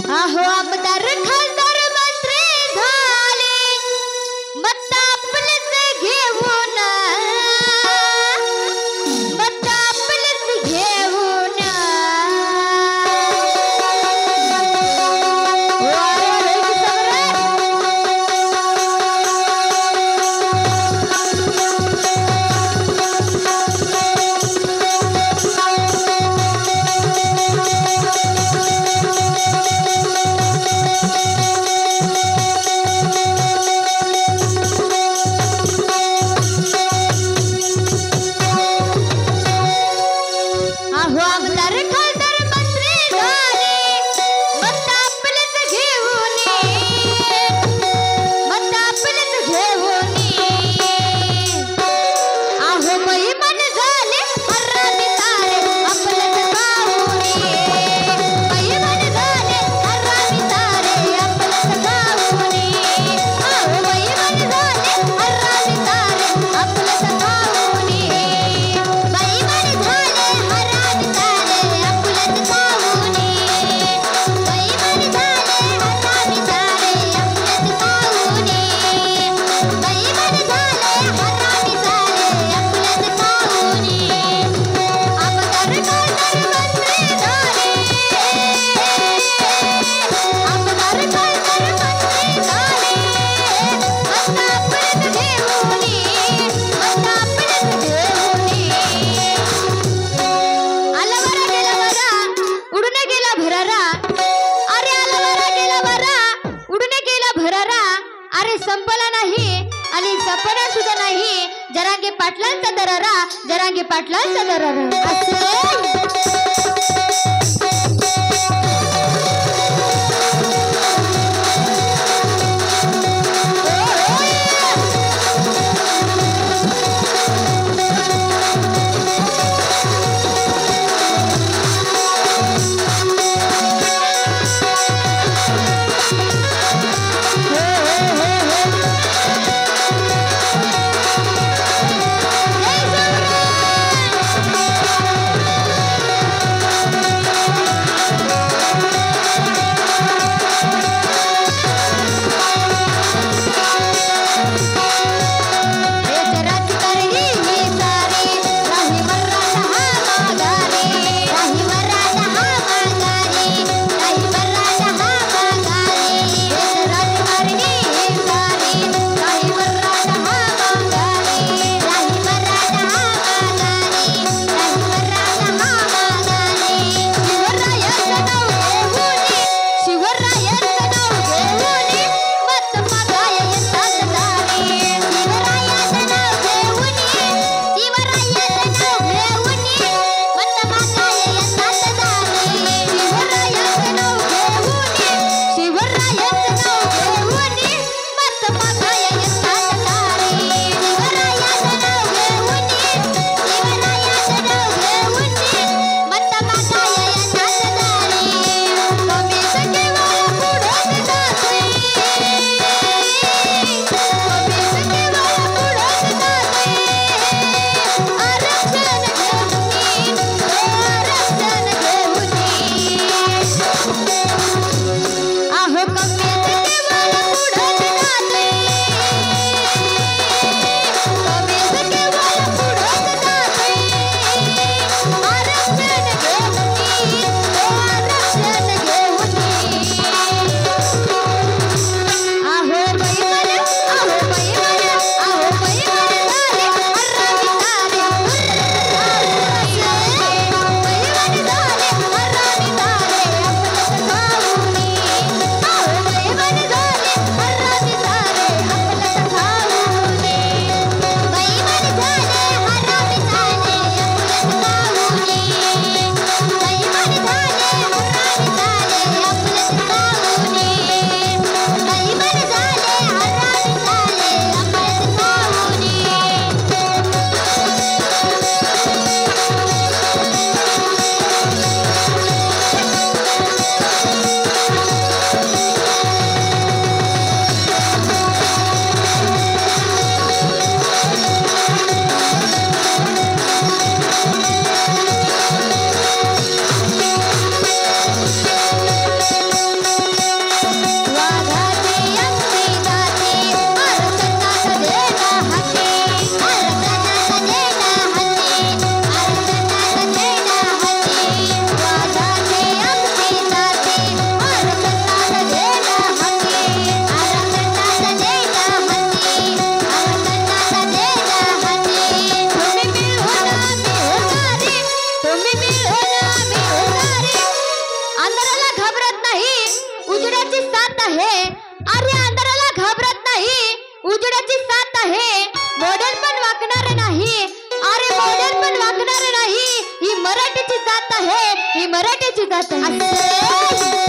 अहो आमदार खासदार मंत्री झाले मत आपलंच घेऊन मत आपलंच घेऊन अहो आमदार खासदार मंत्री झाले मत आपलंच घेऊन मत आपलंच घेऊन अहो महिमान झाले हरामी तारे आपलंच गाऊन महिमान झाले हरामी तारे आपलंच गाऊन अहो महिमान झाले हरामी तारे आपलंच गाऊन महिमान झाले हरामी तारे आपलंच गाऊन महिमान झाले हरामी तारे आपलंच गाऊन महिमान झाले हरामी तारे आपलंच गाऊन आमदार खासदार मंत्री झाले आमदार खासदार मंत्री झाले मत आपलंच घेऊन मत आपलंच घेऊन आला बरा गेला बरा उडून गेला भरारा अरे आला बरा गेला बरा उडून गेला भरारा अरे संपला नाही आणि संपणार सुद्धा नाही जरांगे पाटलांचा दरारा जरांगे पाटलांचा दरारा असे तुम्ही मिळून मिळून सारे अंधाराला घाबरत नाही उजेडाची साथ आहे अरे अंधाराला घाबरत नाही उजेडाची साथ आहे मॉडेल पण वाकणार नाही अरे मॉडेल पण वाकणार नाही ही मराठीची जात आहे ही मराठीची जात आहे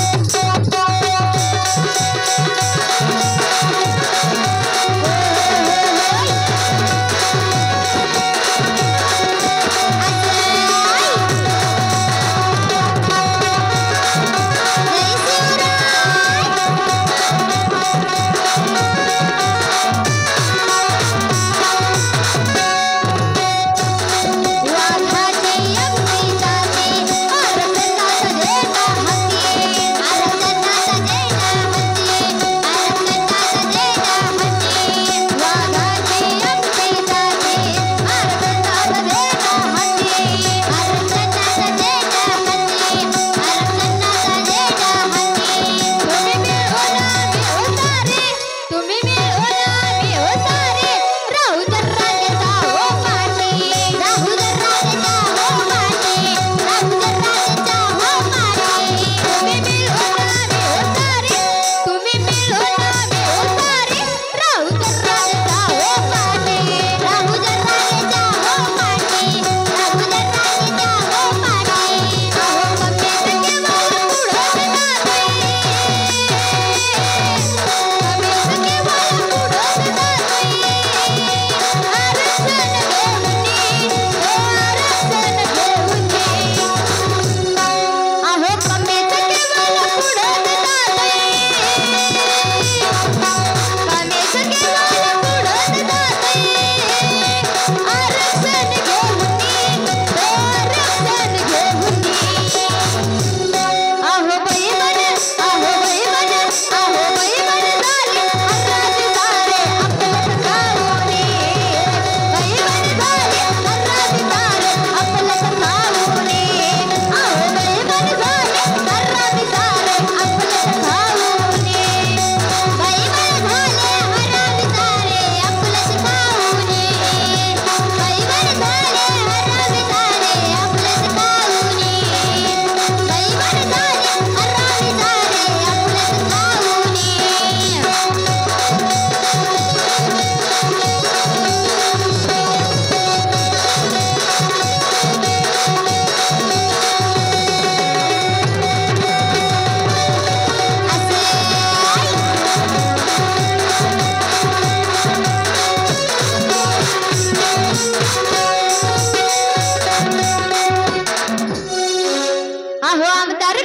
अहो आमदार